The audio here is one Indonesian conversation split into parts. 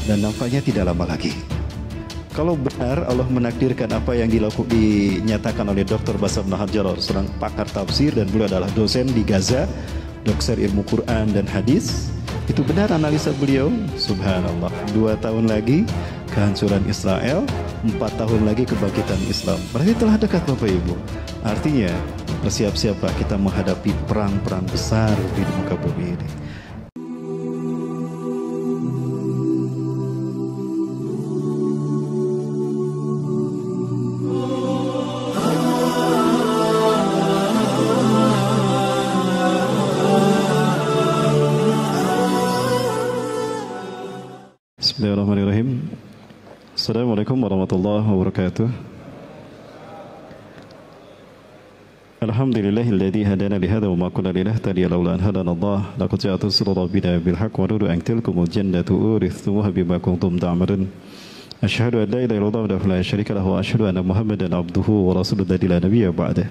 dan nampaknya tidak lama lagi. Kalau benar Allah menakdirkan apa yang dinyatakan oleh Dr. Bassam Naharjar, seorang pakar tafsir dan beliau adalah dosen di Gaza, dokter ilmu Quran dan hadis, itu benar analisa beliau, subhanallah, 2 tahun lagi kehancuran Israel, 4 tahun lagi kebangkitan Islam. Berarti telah dekat Bapak Ibu. Artinya bersiap-siaplah kita menghadapi perang-perang besar di muka bumi ini. Bismillahirrahmanirrahim. Assalamualaikum warahmatullahi wabarakatuh. Alhamdulillahilladzi hadana li hadza wa ma kunna linahtadiya laula an hadana Allah. Laqad ja'at rusulu rabbina bil haqq wa nuru an tilkumul jannatu urithumuha bima kuntum ta'malun. Asyhadu an la ilaha illallah wahdahu la syarika lahu wa asyhadu anna Muhammadan abduhu wa rasuluhu la nabiyya ba'dahu.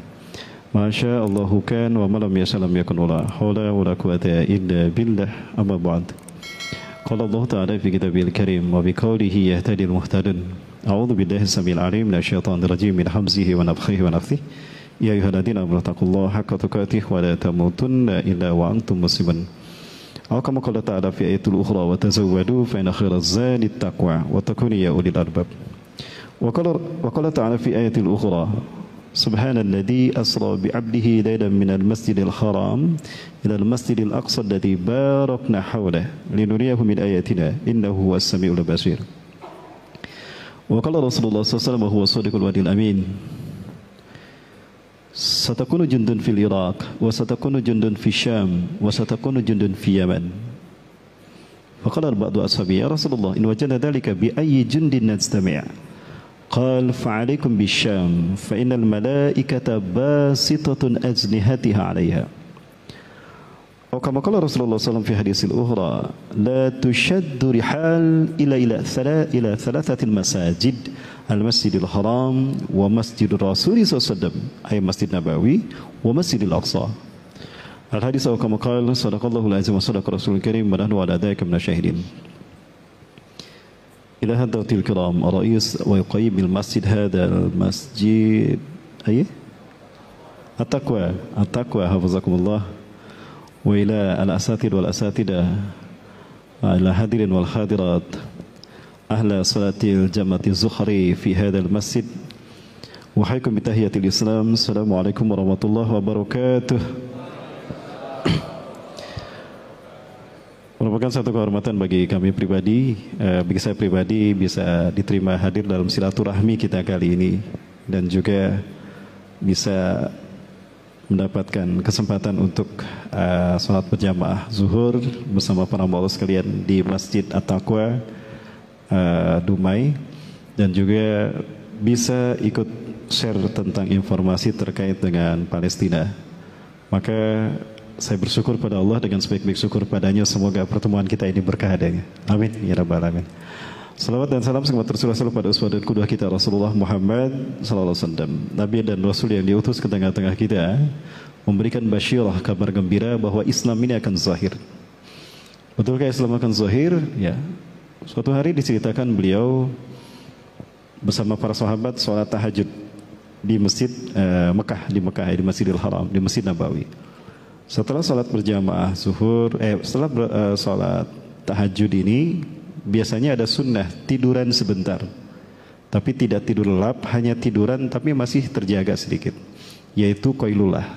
Ma syaa Allahu kan wa ma lam yasha lam yakun la haula wa la quwwata illa billah. Amma ba'd. قال الله تعالى في كتابه الكريم وبقوله يهتدي المهتدون أعوذ بالله السميع العليم من الشيطان الرجيم من حمزه ونفخه ونفثه يا أيها الذين آمنوا اتقوا الله حق تقاته ولا تموتن إلا وأنتم مسلمون أو كما قال تعالى في آية أخرى وتزودوا فإن خير الزاد التقوى واتقون يا أولي الألباب وقال تعالى في آية أخرى سبحان الذي أسرى بعبده ليلا من المسجد الحرام إلى المسجد الأقصى الذي باركنا حوله لنريه من آياتنا إنه هو السميع البصير. وقال رسول الله صلى الله عليه وسلم وهو الصادق الوعد الأمين ستكون جند في العراق وستكون جند في الشام وستكون جند في اليمن. فقال بعض أصحابه يا رسول الله إن وجدنا ذلك بأي جند نجتمع؟ قال فعليكم بالشام فإن الملائكة باسطة أجنحتها عليها. أو كما قال رسول الله صلى الله عليه وسلم في حديث الأخرى لا تشد رحال إلى ثلاثة المساجد المسجد الحرام ومسجد الرسول صلى الله عليه وسلم أي مسجد نبوي ومسجد الأقصى. الحديث أو كما قال صدق الله العظيم وصدق رسول الكريم ونحن على ذلك من الشاهدين. إلى هذا الكرام الرئيس ويقيم المسجد هذا المسجد أيه التقوى حفظكم الله وإلى الأساتذة والأساتذة إلى الحاضرين والحاضرات أهل صلاة الجماعة الزهري في هذا المسجد أحييكم بتحية الإسلام السلام عليكم ورحمة الله وبركاته. Merupakan satu kehormatan bagi kami pribadi, bagi saya pribadi bisa diterima hadir dalam silaturahmi kita kali ini dan juga bisa mendapatkan kesempatan untuk sholat berjamaah zuhur bersama para mualaf sekalian di Masjid At-Taqwa Dumai dan juga bisa ikut share tentang informasi terkait dengan Palestina. Maka saya bersyukur pada Allah dengan sebaik-baik syukur padanya. Semoga pertemuan kita ini berkah adanya. Amin ya rabbal alamin. Salawat dan salam semoga tercurah selalu pada uswah dan qudwah kita Rasulullah Muhammad sallallahu alaihi wasallam, Nabi dan Rasul yang diutus ke tengah-tengah kita, memberikan basyirah, kabar gembira bahwa Islam ini akan zahir. Betulkah Islam akan zahir? Ya. Suatu hari diceritakan beliau bersama para sahabat sholat tahajud di masjid Mekah, di Masjidil Haram, di Masjid Nabawi. Setelah sholat berjamaah zuhur, setelah sholat tahajud ini biasanya ada sunnah tiduran sebentar, tapi tidak tidur lelap, hanya tiduran tapi masih terjaga sedikit, yaitu qailulah,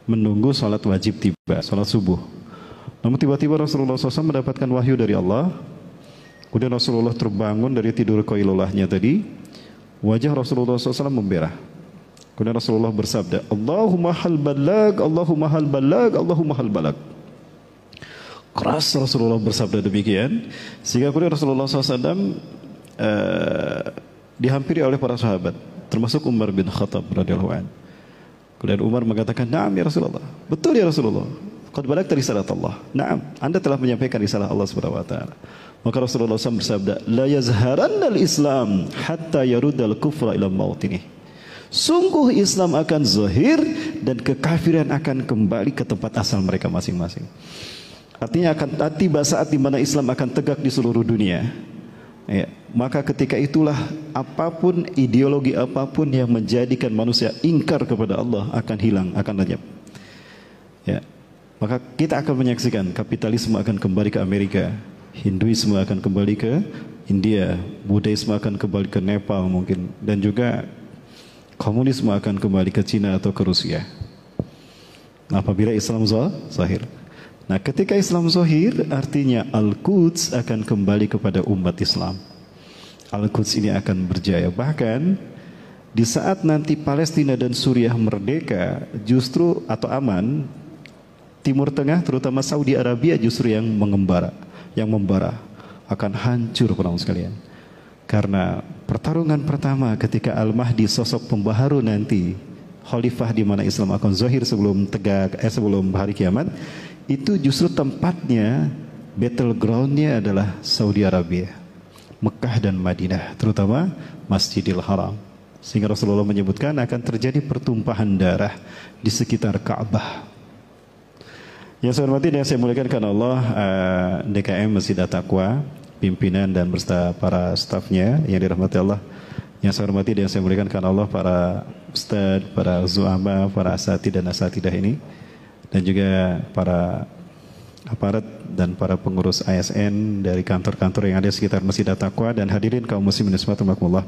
menunggu sholat wajib tiba, sholat subuh. Namun tiba-tiba Rasulullah SAW mendapatkan wahyu dari Allah. Kemudian Rasulullah terbangun dari tidur qailulahnya tadi, wajah Rasulullah SAW memberah. Kemudian Rasulullah bersabda, Allahumma hal balag, Allahumma hal balag, Allahumma hal balag. Keras Rasulullah bersabda demikian, sehingga kemudian Rasulullah SAW dihampiri oleh para sahabat, termasuk Umar bin Khattab radhiyallahu anhu. Kemudian Umar mengatakan, "Na'am ya Rasulullah." Betul ya Rasulullah. Qad balagta risalat Allah. Na'am, Anda telah menyampaikan risalah Allah Subhanahu wa taala. Maka Rasulullah SAW bersabda, "La yazharanna al-Islam hatta yaruddal kufra ila mawtinih." Sungguh Islam akan zahir dan kekafiran akan kembali ke tempat asal mereka masing-masing. Artinya akan tiba saat di mana Islam akan tegak di seluruh dunia. Ya, maka ketika itulah apapun ideologi apapun yang menjadikan manusia ingkar kepada Allah akan hilang, akan lenyap. Ya, maka kita akan menyaksikan kapitalisme akan kembali ke Amerika, Hinduisme akan kembali ke India, Buddhisme akan kembali ke Nepal mungkin, dan juga komunisme akan kembali ke Cina atau ke Rusia. Apabila Islam zahir. Nah, ketika Islam zahir, artinya Al-Quds akan kembali kepada umat Islam. Al-Quds ini akan berjaya. Bahkan di saat nanti Palestina dan Suriah merdeka, justru atau aman, Timur Tengah terutama Saudi Arabia justru yang membara, akan hancur perang sekalian. Karena pertarungan pertama ketika Al-Mahdi sosok pembaharu nanti, khalifah di mana Islam akan zahir sebelum hari kiamat, itu justru tempatnya, battlegroundnya adalah Saudi Arabia, Mekah dan Madinah, terutama Masjidil Haram. Sehingga Rasulullah menyebutkan akan terjadi pertumpahan darah di sekitar Ka'bah. Yang saya hormati dan saya muliakan karena Allah, DKM Masjid At-Taqwa, pimpinan dan beserta para stafnya yang dirahmati Allah. Yang saya hormati dan saya muliakan karena Allah, para ustadz, para zu'ama, para asatidz dan asatidah ini, dan juga para aparat dan para pengurus ASN dari kantor-kantor yang ada di sekitar Masjid At-Taqwa, dan hadirin kaum muslimin rahimakumullah.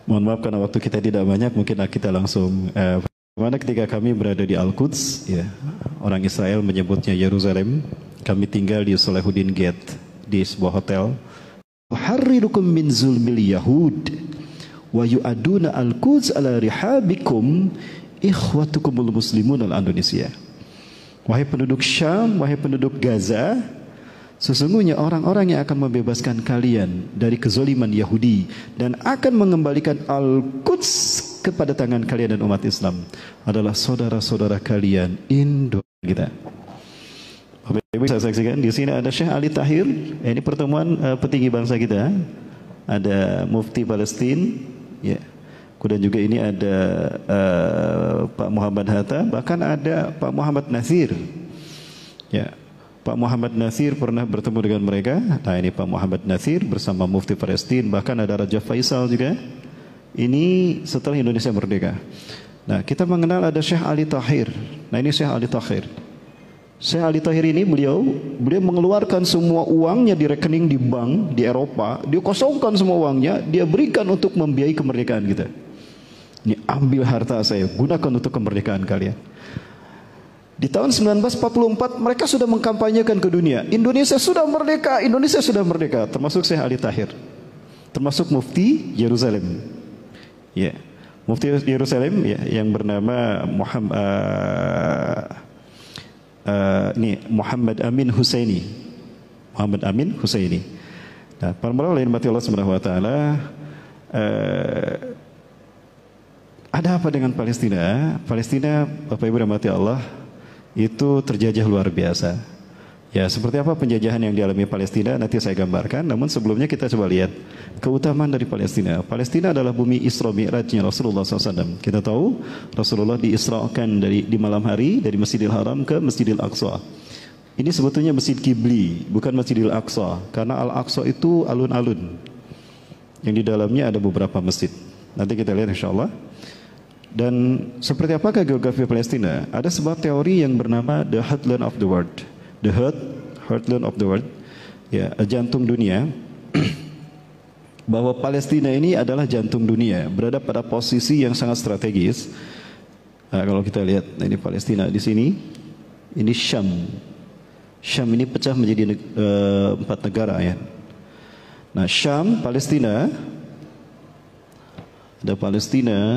Mohon maaf karena waktu kita tidak banyak, mungkin kita langsung bagaimana ketika kami berada di Al-Quds, ya, orang Israel menyebutnya Yerusalem, kami tinggal di Salahuddin Gate, di sebuah hotel. Harrirukum min zulmil Yahud wa yu'aduna Al-Quds ala rihabikum ikhwatukumul muslimun al-Indonesia. Wahai penduduk Syam, wahai penduduk Gaza, sesungguhnya orang-orang yang akan membebaskan kalian dari kezaliman Yahudi dan akan mengembalikan Al-Quds kepada tangan kalian dan umat Islam adalah saudara-saudara kalian Indo kita. Bapak Ibu, saya saksikan di sini ada Syekh Ali Tahir. Ini pertemuan petinggi bangsa kita. Ada Mufti Palestina, ya. Kemudian juga ini ada Pak Muhammad Hatta, bahkan ada Pak Muhammad Nasir. Ya, Pak Muhammad Nasir pernah bertemu dengan mereka. Nah, ini Pak Muhammad Nasir bersama Mufti Palestina, bahkan ada Raja Faisal juga. Ini setelah Indonesia merdeka. Nah, kita mengenal ada Syekh Ali Tahir. Nah, ini Syekh Ali Tahir. Syekh Ali Tahir ini beliau mengeluarkan semua uangnya di rekening di bank di Eropa, dia kosongkan semua uangnya, dia berikan untuk membiayai kemerdekaan kita. Ini ambil harta saya, gunakan untuk kemerdekaan kalian. Di tahun 1944 mereka sudah mengkampanyekan ke dunia, Indonesia sudah merdeka, Indonesia sudah merdeka, termasuk Syekh Ali Tahir, termasuk Mufti Yerusalem. Ya, Mufti Yerusalem, ya, yang bernama Muhammad Amin Husaini. Muhammad Amin Husaini. Nah, para ulama lain mati Allah Subhanahu wa taala, ada apa dengan Palestina? Palestina, Bapak Ibu rahmati Allah, itu terjajah luar biasa. Ya, seperti apa penjajahan yang dialami Palestina nanti saya gambarkan. Namun sebelumnya kita coba lihat keutamaan dari Palestina. Palestina adalah bumi Isra Mi'rajnya Rasulullah SAW. Kita tahu Rasulullah diisrakan di malam hari dari Masjidil Haram ke Masjidil Aqsa. Ini sebetulnya Masjid Qibli, bukan Masjidil Aqsa, karena Al-Aqsa itu alun-alun. Yang di dalamnya ada beberapa masjid. Nanti kita lihat insyaallah. Dan seperti apakah geografi Palestina? Ada sebuah teori yang bernama the heartland of the world. The heartland of the world, ya, jantung dunia. Bahwa Palestina ini adalah jantung dunia, berada pada posisi yang sangat strategis. Nah, kalau kita lihat, nah ini Palestina di sini, ini Syam. Syam ini pecah menjadi 4 negara, ya. Nah, Syam, Palestina,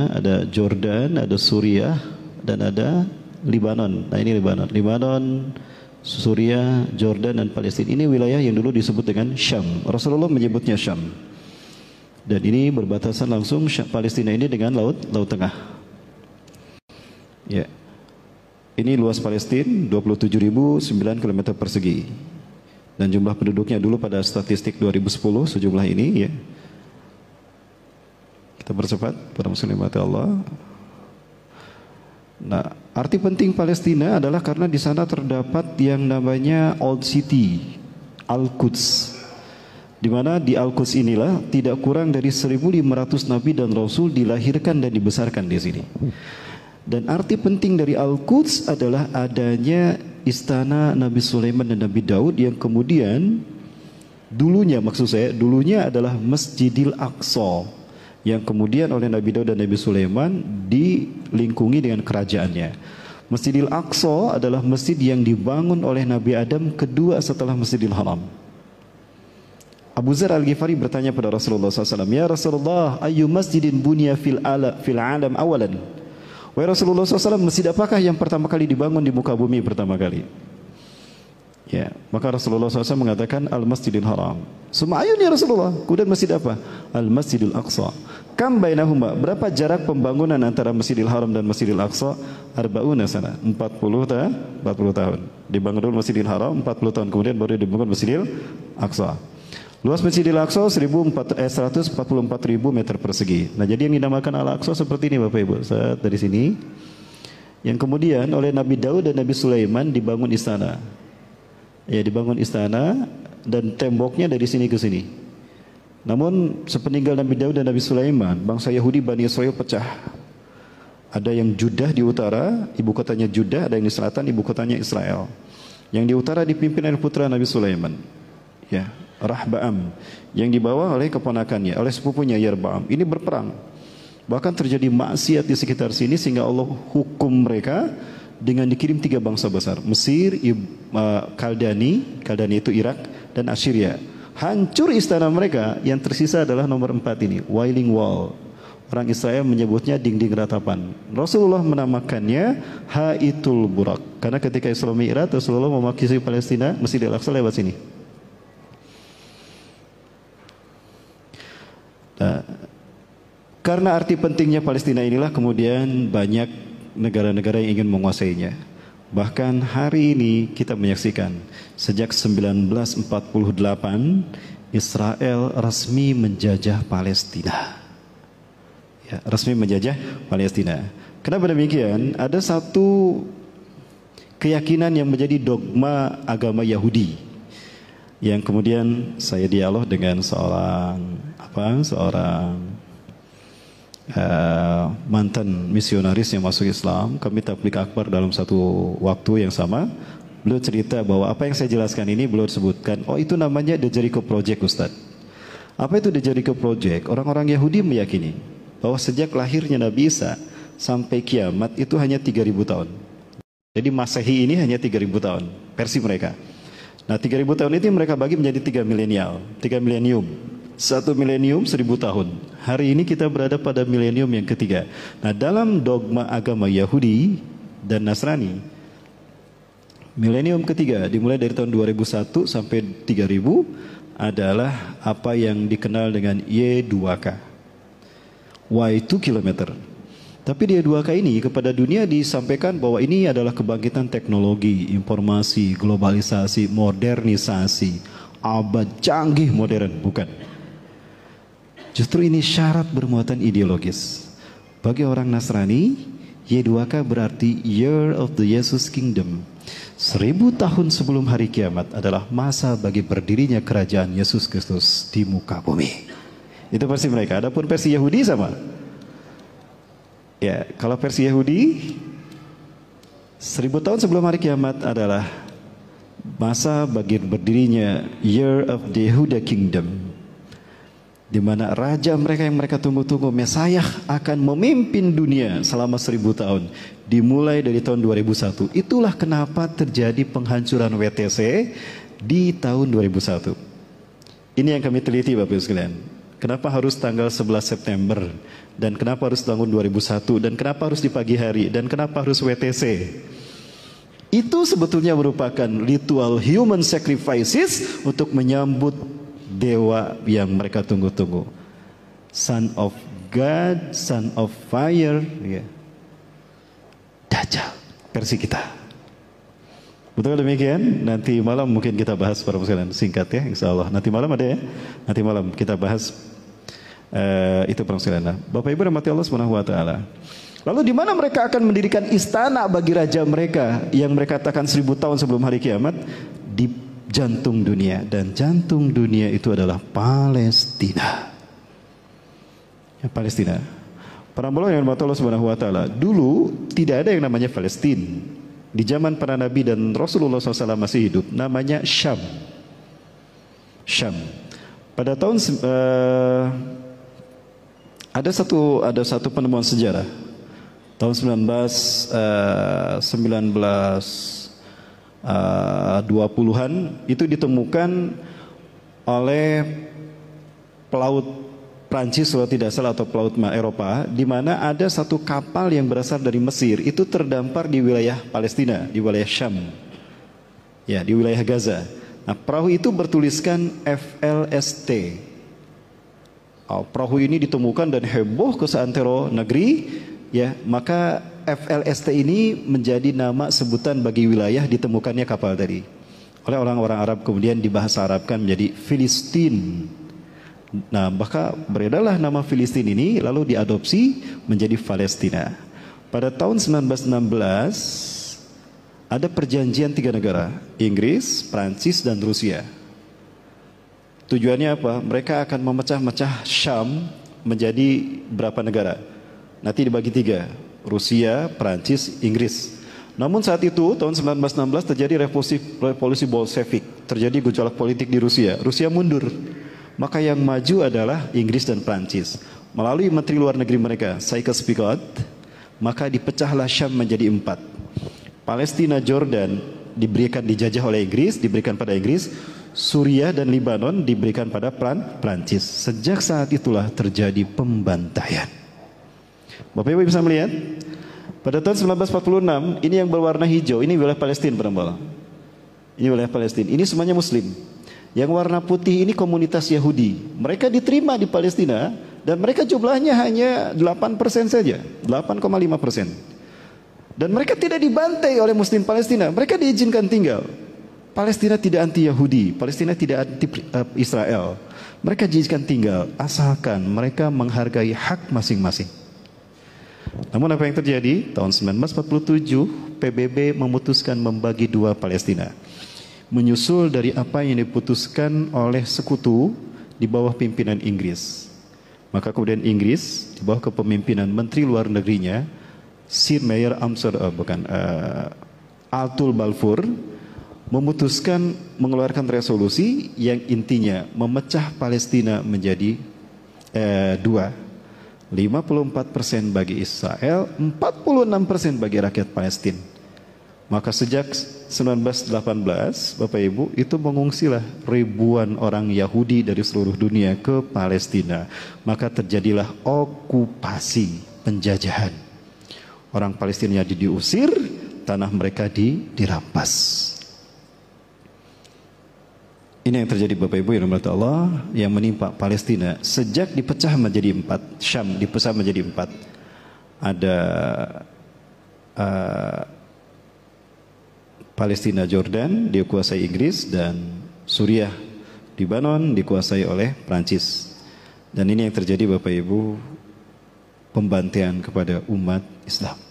ada Jordan, ada Suriah, dan ada Libanon. Nah, ini Libanon, Suriah, Jordan, dan Palestina. Ini wilayah yang dulu disebut dengan Syam. Rasulullah menyebutnya Syam. Dan ini berbatasan langsung Palestina ini dengan Laut Tengah. Ya. Ini luas Palestina 27.009 km persegi. Dan jumlah penduduknya dulu pada statistik 2010 sejumlah ini, ya. Kita percepat para muslimin Allah. Nah, arti penting Palestina adalah karena di sana terdapat yang namanya Old City, Al-Quds. Di mana di Al-Quds inilah tidak kurang dari 1.500 nabi dan rasul dilahirkan dan dibesarkan di sini. Dan arti penting dari Al-Quds adalah adanya istana Nabi Sulaiman dan Nabi Daud yang kemudian dulunya adalah Masjidil Aqsa yang kemudian oleh Nabi Daud dan Nabi Sulaiman dilingkungi dengan kerajaannya. Masjidil Aqsa adalah masjid yang dibangun oleh Nabi Adam kedua setelah Masjidil Haram. Abu Dzar Al-Ghifari bertanya pada Rasulullah SAW, "Ya Rasulullah, ayu masjidin bunya fil alam awalan?" Wahai Rasulullah SAW, masjid apakah yang pertama kali dibangun di muka bumi pertama kali? Ya, maka Rasulullah SAW mengatakan Al-Masjidil Haram. Sumayun ya Rasulullah. Kemudian masjid apa? Al-Masjidil Aqsa. Kam bainahuma? Berapa jarak pembangunan antara Masjidil Haram dan Masjidil Aqsa? Arba'una sana. 40 tahun. Dibangun dulu Masjidil Haram 40 tahun, kemudian baru dibangun Masjidil Aqsa. Luas Masjidil Aqsa 144.000 meter persegi. Nah, jadi yang dinamakan Al-Aqsa seperti ini Bapak Ibu. Saat dari sini. Yang kemudian oleh Nabi Daud dan Nabi Sulaiman dibangun istana. Ya, dibangun istana dan temboknya dari sini ke sini. Namun sepeninggal Nabi Daud dan Nabi Sulaiman, bangsa Yahudi Bani Israel pecah. Ada yang Judah di utara, ibu kotanya Judah, ada yang di selatan, ibu kotanya Israel. Yang di utara dipimpin oleh putra Nabi Sulaiman. Ya, Rahbaam, yang dibawa oleh keponakannya, oleh sepupunya Yarbaam. Ini berperang. Bahkan terjadi maksiat di sekitar sini sehingga Allah hukum mereka dengan dikirim 3 bangsa besar. Mesir, Kaldani itu Irak, dan Assyria. Hancur istana mereka, yang tersisa adalah nomor 4 ini, Wailing Wall. Orang Israel menyebutnya dinding ratapan. Rasulullah menamakannya Haitul Burak. Karena ketika Isra Mi'raj, Rasulullah memakisi Palestina, Masjidil Aqsa lewat sini. Nah, karena arti pentingnya Palestina inilah kemudian banyak negara-negara yang ingin menguasainya. Bahkan hari ini kita menyaksikan sejak 1948 Israel resmi menjajah Palestina. Ya, resmi menjajah Palestina. Kenapa demikian? Ada satu keyakinan yang menjadi dogma agama Yahudi yang kemudian saya dialog dengan seorang mantan misionaris yang masuk Islam. Kami tabligh akbar dalam satu waktu yang sama. Beliau cerita bahwa apa yang saya jelaskan ini beliau sebutkan, oh itu namanya The Jericho Project, Ustaz. Apa itu The Jericho Project? Orang-orang Yahudi meyakini bahwa sejak lahirnya Nabi Isa sampai kiamat itu hanya 3.000 tahun. Jadi Masehi ini hanya 3.000 tahun, versi mereka. Nah, 3.000 tahun itu mereka bagi menjadi 3 milenium. 1 milenium 1.000 tahun. Hari ini kita berada pada milenium yang ketiga. Nah, dalam dogma agama Yahudi dan Nasrani, milenium ketiga dimulai dari tahun 2001 sampai 3000 adalah apa yang dikenal dengan Y2K. Y 2 kilometer. Tapi di Y2K ini kepada dunia disampaikan bahwa ini adalah kebangkitan teknologi, informasi, globalisasi, modernisasi, abad canggih modern, bukan. Justru ini syarat bermuatan ideologis. Bagi orang Nasrani, Y2K berarti Year of the Jesus Kingdom. 1000 tahun sebelum hari kiamat adalah masa bagi berdirinya kerajaan Yesus Kristus di muka bumi. Itu versi mereka. Adapun versi Yahudi sama. Ya, kalau versi Yahudi 1000 tahun sebelum hari kiamat adalah masa bagi berdirinya Year of the Yehuda Kingdom, di mana raja mereka yang mereka tunggu-tunggu, Mesias, akan memimpin dunia selama 1000 tahun, dimulai dari tahun 2001. Itulah kenapa terjadi penghancuran WTC di tahun 2001. Ini yang kami teliti Bapak Ibu sekalian. Kenapa harus tanggal 11 September? Dan kenapa harus tahun 2001? Dan kenapa harus di pagi hari? Dan kenapa harus WTC? Itu sebetulnya merupakan ritual human sacrifices untuk menyambut dewa yang mereka tunggu-tunggu. Son of God, Son of Fire, ya. Dajjal, versi kita. Betul demikian? Nanti malam mungkin kita bahas para sekalian, singkat ya, insya Allah. Nanti malam ada ya? Nanti malam kita bahas itu para sekalian. Bapak Ibu rahmati Allah Subhanahu wa taala. Lalu di mana mereka akan mendirikan istana bagi raja mereka yang mereka katakan 1000 tahun sebelum hari kiamat? jantung dunia, dan jantung dunia itu adalah Palestina. Ya, Palestina. Para ulama yang Allah Subhanahu wa taala, dulu tidak ada yang namanya Palestina. Di zaman para nabi dan Rasulullah SAW masih hidup, namanya Syam. Syam. Pada tahun ada satu penemuan sejarah. Tahun 1920-an itu ditemukan oleh pelaut Prancis kalau tidak salah, atau pelaut Eropa, di mana ada satu kapal yang berasal dari Mesir itu terdampar di wilayah Palestina, di wilayah Syam, ya, di wilayah Gaza. Nah, perahu itu bertuliskan FLST. Perahu ini ditemukan dan heboh ke seantero negeri, ya, maka FLST ini menjadi nama sebutan bagi wilayah ditemukannya kapal tadi. Oleh orang-orang Arab kemudian dibahasa Arabkan menjadi Filistin. Nah, maka beredarlah nama Filistin ini lalu diadopsi menjadi Palestina. Pada tahun 1916 ada perjanjian 3 negara, Inggris, Prancis, dan Rusia. Tujuannya apa? Mereka akan memecah-mecah Syam menjadi berapa negara? Nanti dibagi 3, Rusia, Prancis, Inggris. Namun saat itu tahun 1916 terjadi revolusi Bolshevik, terjadi gejolak politik di Rusia. Rusia mundur. Maka yang maju adalah Inggris dan Prancis. Melalui Menteri Luar Negeri mereka, Sykes-Picot, maka dipecahlah Syam menjadi 4. Palestina, Jordan diberikan dijajah oleh Inggris, diberikan pada Inggris. Suriah dan Libanon diberikan pada Prancis. Sejak saat itulah terjadi pembantaian. Bapak Ibu bisa melihat, pada tahun 1946 ini yang berwarna hijau, ini wilayah Palestina, Pak. Ini wilayah Palestina. Ini semuanya Muslim. Yang warna putih ini komunitas Yahudi. Mereka diterima di Palestina dan mereka jumlahnya hanya 8% saja, 8,5%. Dan mereka tidak dibantai oleh Muslim Palestina. Mereka diizinkan tinggal. Palestina tidak anti Yahudi, Palestina tidak anti Israel. Mereka diizinkan tinggal asalkan mereka menghargai hak masing-masing. Namun apa yang terjadi? Tahun 1947 PBB memutuskan membagi 2 Palestina. Menyusul dari apa yang diputuskan oleh sekutu di bawah pimpinan Inggris. Maka kemudian Inggris di bawah kepemimpinan Menteri Luar Negerinya Sir Mayer Altul Balfour memutuskan mengeluarkan resolusi yang intinya memecah Palestina menjadi 2. 54% bagi Israel, 46% bagi rakyat Palestina. Maka sejak 1918, Bapak Ibu, itu mengungsilah ribuan orang Yahudi dari seluruh dunia ke Palestina. Maka terjadilah okupasi, penjajahan. Orang Palestina diusir, tanah mereka dirampas. Ini yang terjadi Bapak Ibu yang dirahmati Allah, yang menimpa Palestina sejak dipecah menjadi 4. Syam dipecah menjadi 4. Ada Palestina, Jordan dikuasai Inggris, dan Suriah, Libanon dikuasai oleh Prancis. Dan ini yang terjadi Bapak Ibu, pembantaian kepada umat Islam.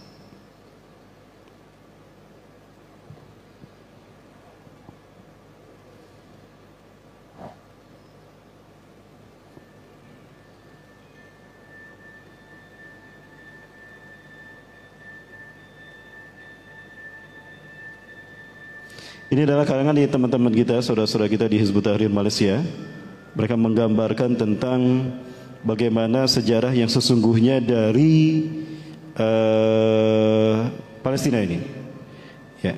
Ini adalah karangan di teman-teman kita, saudara-saudara kita di Hizbut Tahrir Malaysia. Mereka menggambarkan tentang bagaimana sejarah yang sesungguhnya dari Palestina ini. Ya,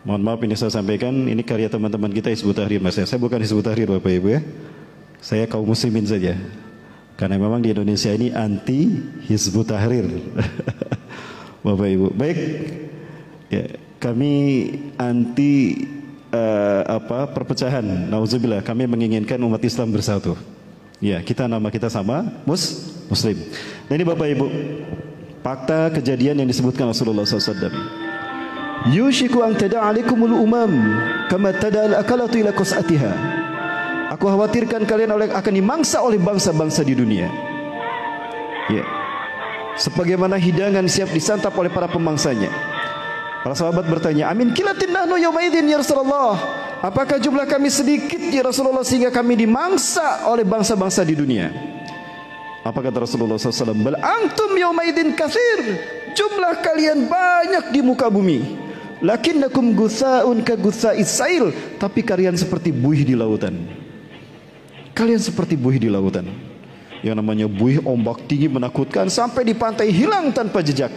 mohon maaf ini saya sampaikan, ini karya teman-teman kita Hizbut Tahrir Malaysia. Saya bukan Hizbut Tahrir Bapak Ibu ya. Saya kaum muslimin saja. Karena memang di Indonesia ini anti Hizbut Tahrir. Bapak Ibu. Baik. Ya. Kami anti perpecahan. Nauzubillah. Kami menginginkan umat Islam bersatu. Ya, nama kita sama, Muslim. Nah ini Bapak Ibu, fakta kejadian yang disebutkan Rasulullah SAW. Yushiku an tada'alikumul umam kama tada'al akalatu ila qas'atiha. Aku khawatirkan kalian akan dimangsa oleh bangsa-bangsa di dunia. Ya. Sebagaimana hidangan siap disantap oleh para pemangsanya. Para sahabat bertanya, amin kilatin nahnu yawma idzin ya Rasulullah. Apakah jumlah kami sedikit ya Rasulullah sehingga kami dimangsa oleh bangsa-bangsa di dunia? Apa kata Rasulullah SAW? Bal antum yaumaidin katsir. Jumlah kalian banyak di muka bumi. Lakinnakum gutsaun ka gutsa'is sail. Tapi kalian seperti buih di lautan. Kalian seperti buih di lautan. Yang namanya buih ombak tinggi menakutkan sampai di pantai hilang tanpa jejak.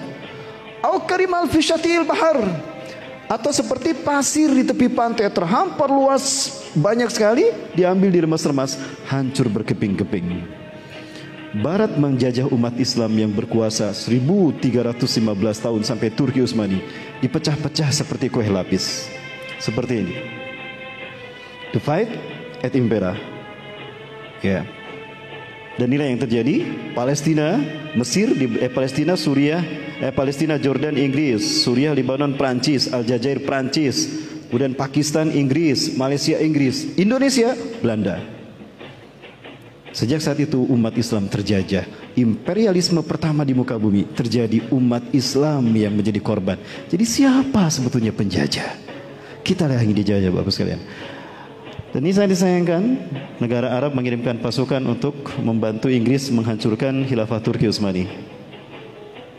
Au karimal fi syatil bahar. Atau seperti pasir di tepi pantai terhampar luas banyak sekali, diambil diremas-remas, hancur berkeping-keping. Barat menjajah umat Islam yang berkuasa 1315 tahun sampai Turki Utsmani, dipecah-pecah seperti kue lapis. Seperti ini. The fight at Impera. Ya. Dan inilah yang terjadi. Palestina, Mesir, Palestina, Suriah, Palestina, Jordan, Inggris, Suriah, Lebanon, Prancis, Aljazair, Prancis, kemudian Pakistan, Inggris, Malaysia, Inggris, Indonesia, Belanda. Sejak saat itu umat Islam terjajah. Imperialisme pertama di muka bumi terjadi, umat Islam yang menjadi korban. Jadi siapa sebetulnya penjajah? Kita lah yang dijajah, Bapak sekalian. Dan ini sangat disayangkan, negara Arab mengirimkan pasukan untuk membantu Inggris menghancurkan khilafah Turki Utsmani.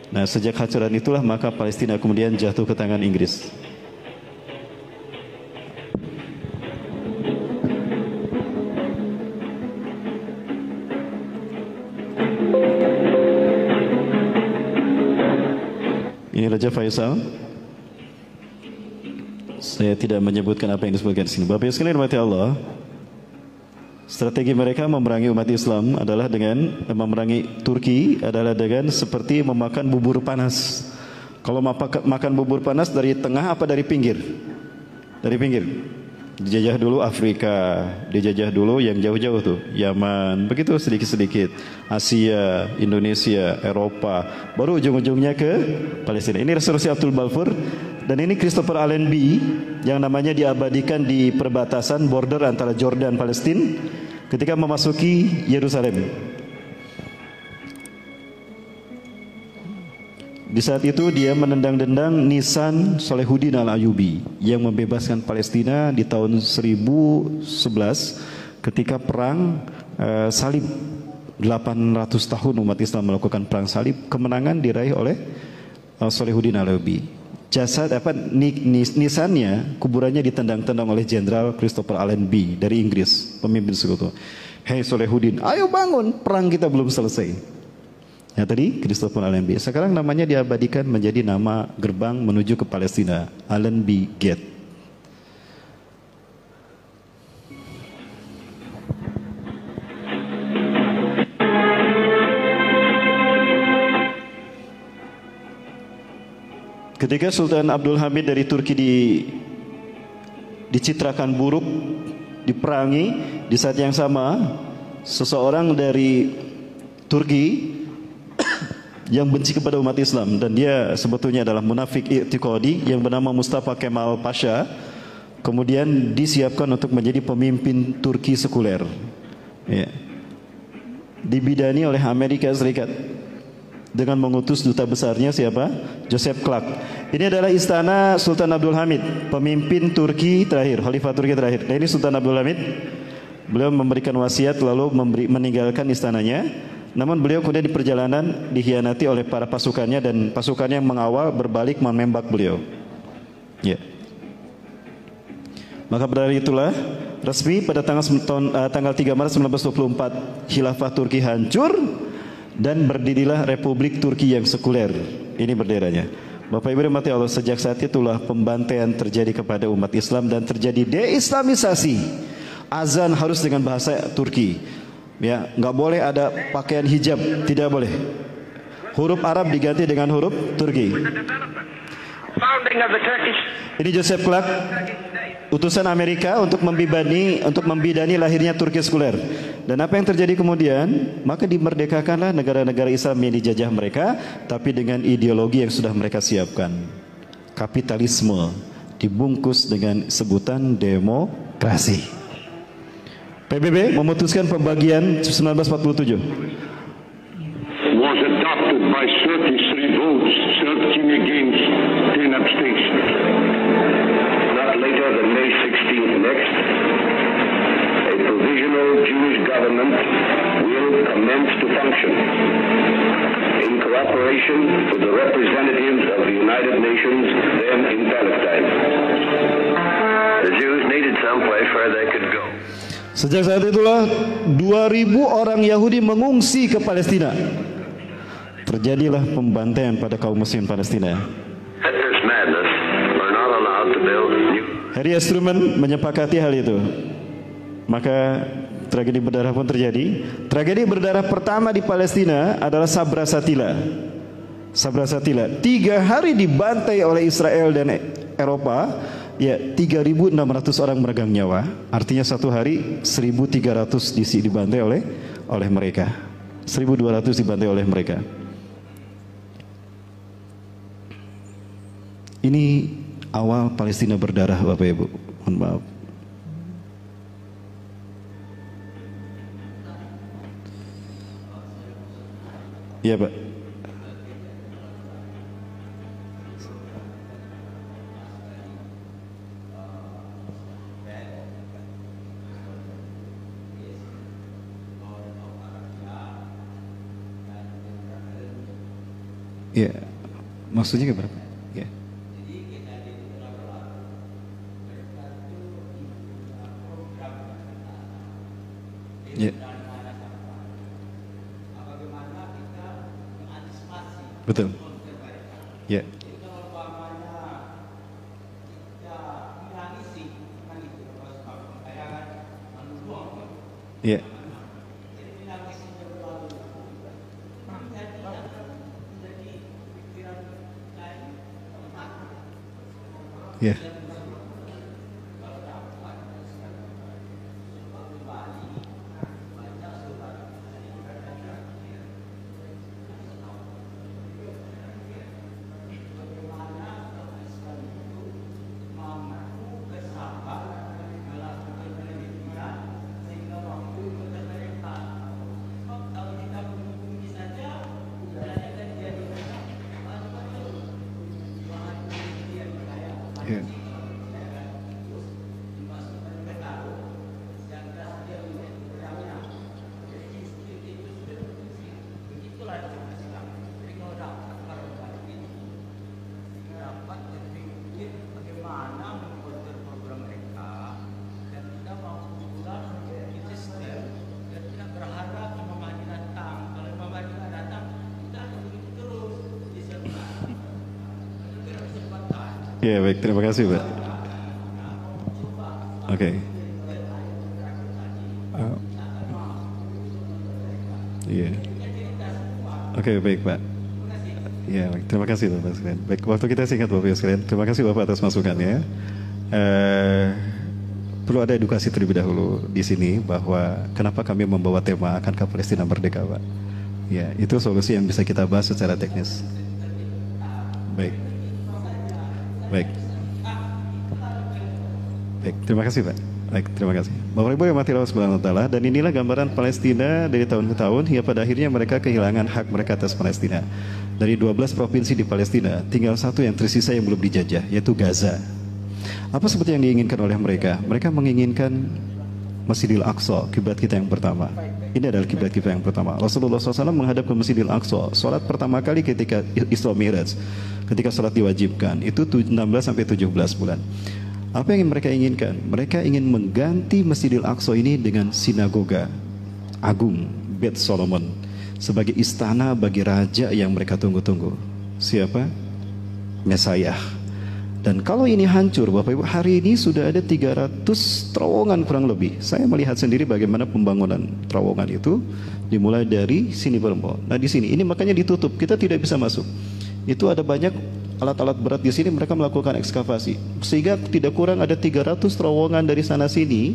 Nah, sejak hancuran itulah maka Palestina kemudian jatuh ke tangan Inggris. Ini Raja Faisal. Saya tidak menyebutkan apa yang disebutkan di sini. Bapak Ibu sekalian rahmati Allah, strategi mereka memerangi umat Islam adalah dengan memerangi Turki adalah dengan seperti memakan bubur panas. Kalau makan bubur panas dari tengah apa dari pinggir? Dari pinggir. Dijajah dulu Afrika, dijajah dulu yang jauh-jauh tuh, Yaman, begitu sedikit-sedikit, Asia, Indonesia, Eropa, baru ujung-ujungnya ke Palestina. Ini resolusi Abdul Balfour, dan ini Christopher Allenby yang namanya diabadikan di perbatasan border antara Jordan Palestina ketika memasuki Yerusalem. Di saat itu dia menendang-dendang Nisan Solehuddin Al-Ayyubi yang membebaskan Palestina di tahun 1011 ketika perang salib. 800 tahun umat Islam melakukan perang salib, kemenangan diraih oleh Solehuddin Al-Ayyubi. Jasad nisannya, kuburannya ditendang-tendang oleh Jenderal Christopher Allenby dari Inggris, pemimpin sekutu. Hei Solehuddin, ayo bangun, perang kita belum selesai. Ya tadi Christopher Allenby. Sekarang namanya diabadikan menjadi nama gerbang menuju ke Palestina, Allenby Gate. Ketika Sultan Abdul Hamid dari Turki dicitrakan buruk, diperangi, di saat yang sama seseorang dari Turki yang benci kepada umat Islam dan dia sebetulnya adalah munafik i'tiqadi yang bernama Mustafa Kemal Pasha, kemudian disiapkan untuk menjadi pemimpin Turki sekuler, ya. Dibidani oleh Amerika Serikat dengan mengutus duta besarnya siapa? Joseph Clark. Ini adalah istana Sultan Abdul Hamid, pemimpin Turki terakhir, Khalifah Turki terakhir. Nah, ini Sultan Abdul Hamid. Beliau memberikan wasiat lalu meninggalkan istananya. Namun beliau kemudian di perjalanan dikhianati oleh para pasukannya dan pasukannya yang mengawal berbalik menembak beliau. Ya. Maka dari itulah resmi pada tanggal 3 Maret 1924 khilafah Turki hancur dan berdirilah Republik Turki yang sekuler. Ini benderanya. Bapak Ibu rahmati Allah, sejak saat itulah pembantaian terjadi kepada umat Islam dan terjadi deislamisasi. Azan harus dengan bahasa Turki. Ya, nggak boleh ada pakaian hijab, tidak boleh. Huruf Arab diganti dengan huruf Turki. Ini Joseph Clark, utusan Amerika untuk membidani lahirnya Turki sekuler. Dan apa yang terjadi kemudian? Maka dimerdekakanlah negara-negara Islam yang dijajah mereka, tapi dengan ideologi yang sudah mereka siapkan. Kapitalisme dibungkus dengan sebutan demokrasi. PBB memutuskan pembagian 1947. Was adopted by 33 votes, 13 against, 10 abstentions. Not later than May 16th next, government will commence to function in cooperation with the representatives of the United Nations then in Palestine. The Jews needed someplace where they could go. Sejak saat itulah 2.000 orang Yahudi mengungsi ke Palestina. Terjadilah pembantaian pada kaum muslim Palestina. Hitler's madness are not allowed to build new. Harry S. Truman menyepakati hal itu. Maka tragedi berdarah pun terjadi. Tragedi berdarah pertama di Palestina adalah Sabra Shatila. Sabra Shatila 3 hari dibantai oleh Israel dan Eropa. Ya, 3.600 orang meregang nyawa. Artinya satu hari 1.300 dibantai oleh mereka. 1.200 dibantai oleh mereka. Ini awal Palestina berdarah, Bapak Ibu. Mohon maaf. Iya, Pak. Ya, maksudnya berapa? Ya. Ya. Betul. Ya. Ya. Ya. Ya. Ya, baik, terima kasih, Pak. Oke. Iya. Oke, baik, Pak. Ya, baik, terima kasih, Bapak sekalian. Baik, waktu kita singkat, Bapak sekalian. Terima kasih, Bapak, atas masukannya. Perlu ada edukasi terlebih dahulu di sini bahwa kenapa kami membawa tema Akankah Palestina Merdeka, Pak? Ya, itu solusi yang bisa kita bahas secara teknis. Baik. Baik. Baik, terima kasih, Pak. Baik, terima kasih. Bapak Ibu yang mati Allah Subhanahu wa taala, dan inilah gambaran Palestina dari tahun ke tahun hingga pada akhirnya mereka kehilangan hak mereka atas Palestina. Dari 12 provinsi di Palestina, tinggal satu yang tersisa yang belum dijajah, yaitu Gaza. Apa seperti yang diinginkan oleh mereka? Mereka menginginkan Masjidil Aqsa, kiblat kita yang pertama. Ini adalah kiblat kita yang pertama. Rasulullah SAW menghadap ke Masjidil Aqsa. Salat pertama kali ketika Isra Mi'raj, ketika salat diwajibkan, itu 16 sampai 17 bulan. Apa yang mereka inginkan? Mereka ingin mengganti Masjidil Aqsa ini dengan sinagoga agung, Beit Solomon, sebagai istana bagi raja yang mereka tunggu-tunggu. Siapa? Mesiah. Dan kalau ini hancur, Bapak Ibu, hari ini sudah ada 300 terowongan kurang lebih. Saya melihat sendiri bagaimana pembangunan terowongan itu dimulai dari sini bermol. Nah, di sini ini makanya ditutup, kita tidak bisa masuk. Itu ada banyak alat-alat berat di sini, mereka melakukan ekskavasi sehingga tidak kurang ada 300 terowongan dari sana sini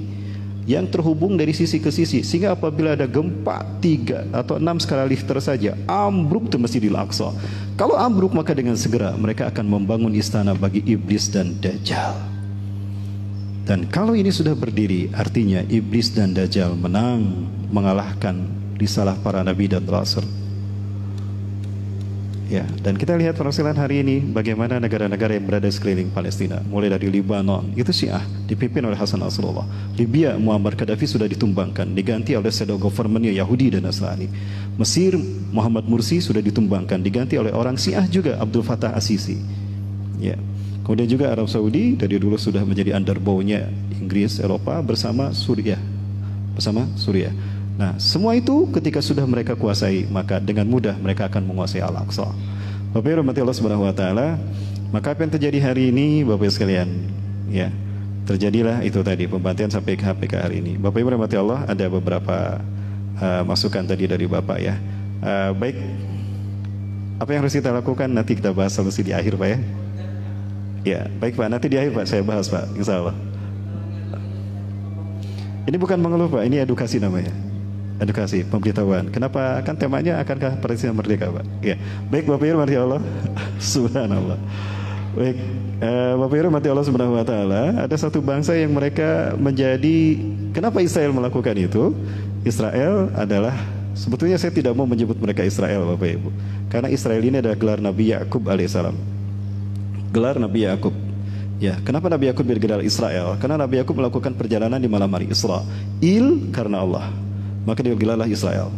yang terhubung dari sisi ke sisi, sehingga apabila ada gempa 3 atau 6 skala Richter saja, ambruk ke Masjidil Aqsa. Kalau ambruk, maka dengan segera mereka akan membangun istana bagi iblis dan Dajjal. Dan kalau ini sudah berdiri, artinya iblis dan Dajjal menang, mengalahkan risalah para nabi dan rasul. Ya, dan kita lihat persoalan hari ini bagaimana negara-negara yang berada di sekeliling Palestina, mulai dari Lebanon, itu Syiah dipimpin oleh Hasan Nasrullah. Libya, Muammar Gaddafi sudah ditumbangkan, diganti oleh shadow government Yahudi dan Nasrani. Mesir, Muhammad Mursi sudah ditumbangkan, diganti oleh orang Syiah juga, Abdul Fattah As-Sisi. Ya. Kemudian juga Arab Saudi dari dulu sudah menjadi underbow-nya Inggris, Eropa bersama Suriah. Nah, semua itu ketika sudah mereka kuasai, maka dengan mudah mereka akan menguasai Al-Aqsa. Bapak Ibu rahmati Allah Subhanahu wa taala, maka apa yang terjadi hari ini Bapak Ibu sekalian, ya, terjadilah itu tadi pembantaian sampai ke HPK hari ini. Bapak Ibu rahmati Allah, ada beberapa masukan tadi dari Bapak ya. Baik, apa yang harus kita lakukan nanti kita bahas solusi di akhir Pak ya. Ya, baik Pak, nanti di akhir Pak saya bahas Pak, insya Allah. Ini bukan mengeluh Pak, ini edukasi namanya. Edukasi, pemberitahuan. Kenapa? Kan temanya akankah Palestina merdeka Pak? Ya, baik Bapak Ibu rahmati Allah. Subhanallah. Baik, Bapak Ibu rahmati Allah Subhanahu wa taala, ada satu bangsa yang mereka menjadi, kenapa Israel melakukan itu? Israel adalah, sebetulnya saya tidak mau menyebut mereka Israel Bapak Ibu, karena Israel ini adalah gelar Nabi Yakub alaihissalam. Gelar Nabi Yakub. Ya, kenapa Nabi Yakub bergelar Israel? Karena Nabi Yakub melakukan perjalanan di malam hari Isra. Karena Allah, maka dia gelarlah Israel.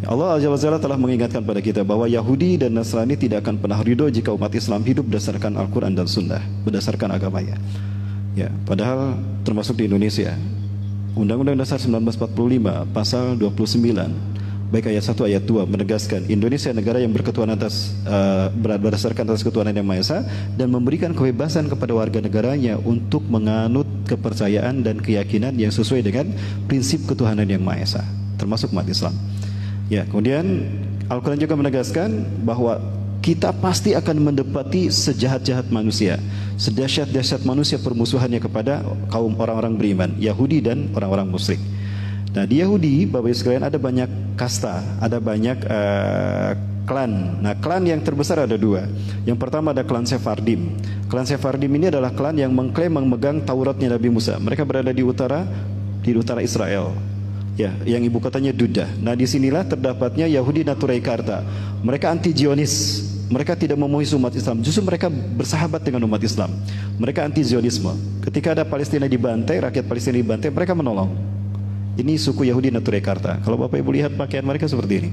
Allah Azza wa Jalla telah mengingatkan pada kita bahwa Yahudi dan Nasrani tidak akan pernah ridho jika umat Islam hidup berdasarkan Al-Quran dan Sunnah, berdasarkan agamanya. Ya, padahal termasuk di Indonesia, Undang-Undang Dasar 1945 pasal 29 baik ayat 1 ayat 2 menegaskan Indonesia negara yang berketuhanan berdasarkan atas ketuhanan yang Maha Esa dan memberikan kebebasan kepada warga negaranya untuk menganut kepercayaan dan keyakinan yang sesuai dengan prinsip ketuhanan yang Maha Esa, termasuk umat Islam. Ya, kemudian Al-Quran juga menegaskan bahwa kita pasti akan mendapati sejahat-jahat manusia, sedahsyat-dahsyat manusia permusuhannya kepada kaum orang-orang beriman, Yahudi dan orang-orang musyrik. Nah, di Yahudi, Bapak Ibu sekalian, ada banyak kasta, ada banyak klan. Nah, klan yang terbesar ada dua. Yang pertama ada klan Sephardim. Klan Sephardim ini adalah klan yang mengklaim memegang Tauratnya Nabi Musa. Mereka berada di utara Israel. Ya, yang ibu kotanya Dudah. Nah, disinilah terdapatnya Yahudi Naturai Karta. Mereka anti-Zionis. Mereka tidak memusuhi umat Islam. Justru mereka bersahabat dengan umat Islam. Mereka anti-Zionisme. Ketika ada Palestina dibantai, rakyat Palestina dibantai, mereka menolong. Ini suku Yahudi Naturai Karta. Kalau Bapak Ibu lihat pakaian mereka seperti ini.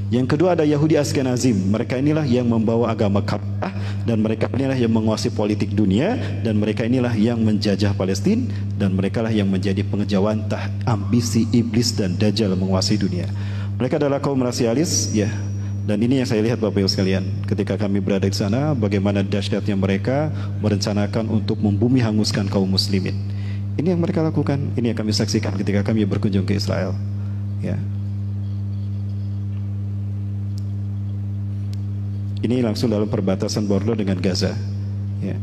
Yang kedua ada Yahudi Askenazim. Mereka inilah yang membawa agama Ka'bah, dan mereka inilah yang menguasai politik dunia, dan mereka inilah yang menjajah Palestina, dan mereka lah yang menjadi pengejawantah ambisi iblis dan dajjal menguasai dunia. Mereka adalah kaum rasialis, ya. Dan ini yang saya lihat Bapak Ibu sekalian, ketika kami berada di sana, bagaimana dahsyatnya mereka merencanakan untuk membumi hanguskan kaum muslimin. Ini yang mereka lakukan, ini yang kami saksikan ketika kami berkunjung ke Israel. Ya. Ini langsung dalam perbatasan border dengan Gaza. Ya.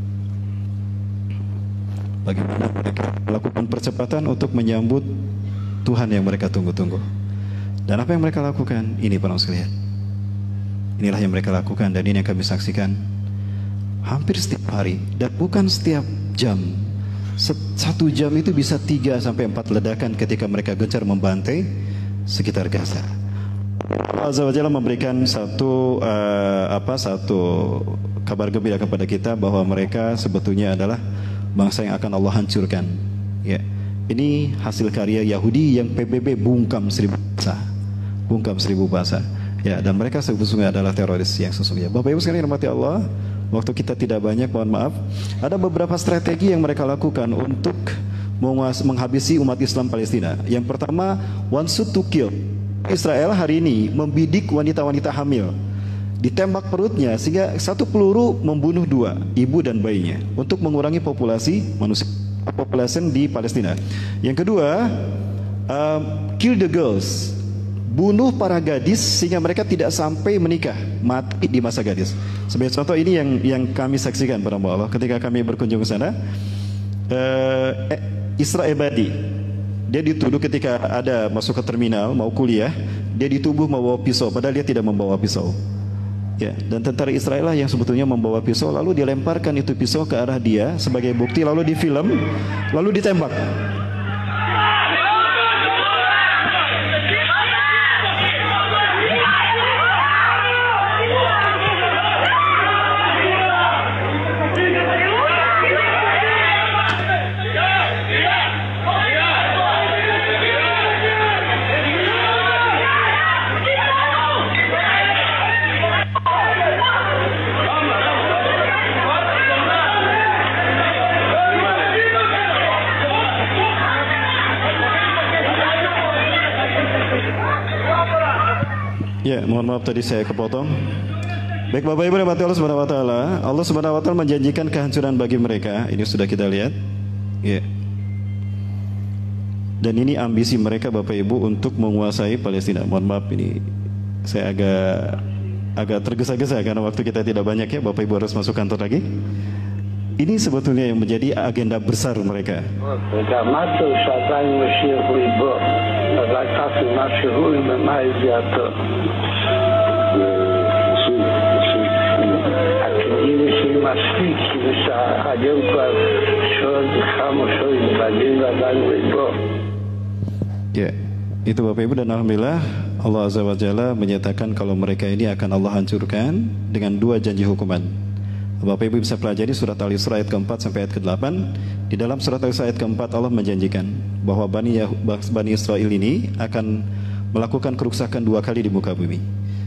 Bagaimana mereka melakukan percepatan untuk menyambut Tuhan yang mereka tunggu-tunggu. Dan apa yang mereka lakukan? Ini para sekalian. Inilah yang mereka lakukan dan ini yang kami saksikan hampir setiap hari dan bukan setiap jam. 1 jam itu bisa 3 sampai 4 ledakan ketika mereka gencar membantai sekitar Gaza. Allah Azza wa Jalla memberikan satu kabar gembira kepada kita bahwa mereka sebetulnya adalah bangsa yang akan Allah hancurkan. Ya. Ini hasil karya Yahudi yang PBB bungkam 1000 bahasa. Bungkam 1000 bahasa. Ya, dan mereka sesungguhnya adalah teroris yang sesungguhnya. Bapak Ibu sekalian rahmati Allah, waktu kita tidak banyak, mohon maaf. Ada beberapa strategi yang mereka lakukan untuk menghabisi umat Islam Palestina. Yang pertama, one shoot to kill. Israel hari ini membidik wanita-wanita hamil, ditembak perutnya sehingga 1 peluru membunuh 2, ibu dan bayinya, untuk mengurangi populasi manusia, populasi di Palestina. Yang kedua, kill the girls, bunuh para gadis sehingga mereka tidak sampai menikah, mati di masa gadis. Sebagai contoh ini yang kami saksikan para Allah ketika kami berkunjung ke sana. Isra Ebadi, dia dituduh ketika ada masuk ke terminal mau kuliah, dia dituduh membawa pisau padahal dia tidak membawa pisau. Ya, dan tentara Israel lah yang sebetulnya membawa pisau, lalu dilemparkan itu pisau ke arah dia sebagai bukti, lalu difilm, lalu ditembak. Ya, mohon maaf tadi saya kepotong. Baik Bapak Ibu rahmati Allah Subhanahu wa taala, Allah Subhanahu wa taala menjanjikan kehancuran bagi mereka. Ini sudah kita lihat. Ya. Dan ini ambisi mereka Bapak Ibu untuk menguasai Palestina. Mohon maaf ini saya agak tergesa-gesa karena waktu kita tidak banyak ya. Bapak Ibu harus masuk kantor lagi. Ini sebetulnya yang menjadi agenda besar mereka. Ya, itu Bapak Ibu, dan alhamdulillah Allah Azza wa Jalla menyatakan kalau mereka ini akan Allah hancurkan dengan 2 janji hukuman. Bapak Ibu bisa pelajari surat Al-Isra ayat ke-4 sampai ayat ke-8. Di dalam surat Al-Isra ayat ke-4 Allah menjanjikan bahwa Bani Israel ini akan melakukan kerusakan 2 kali di muka bumi.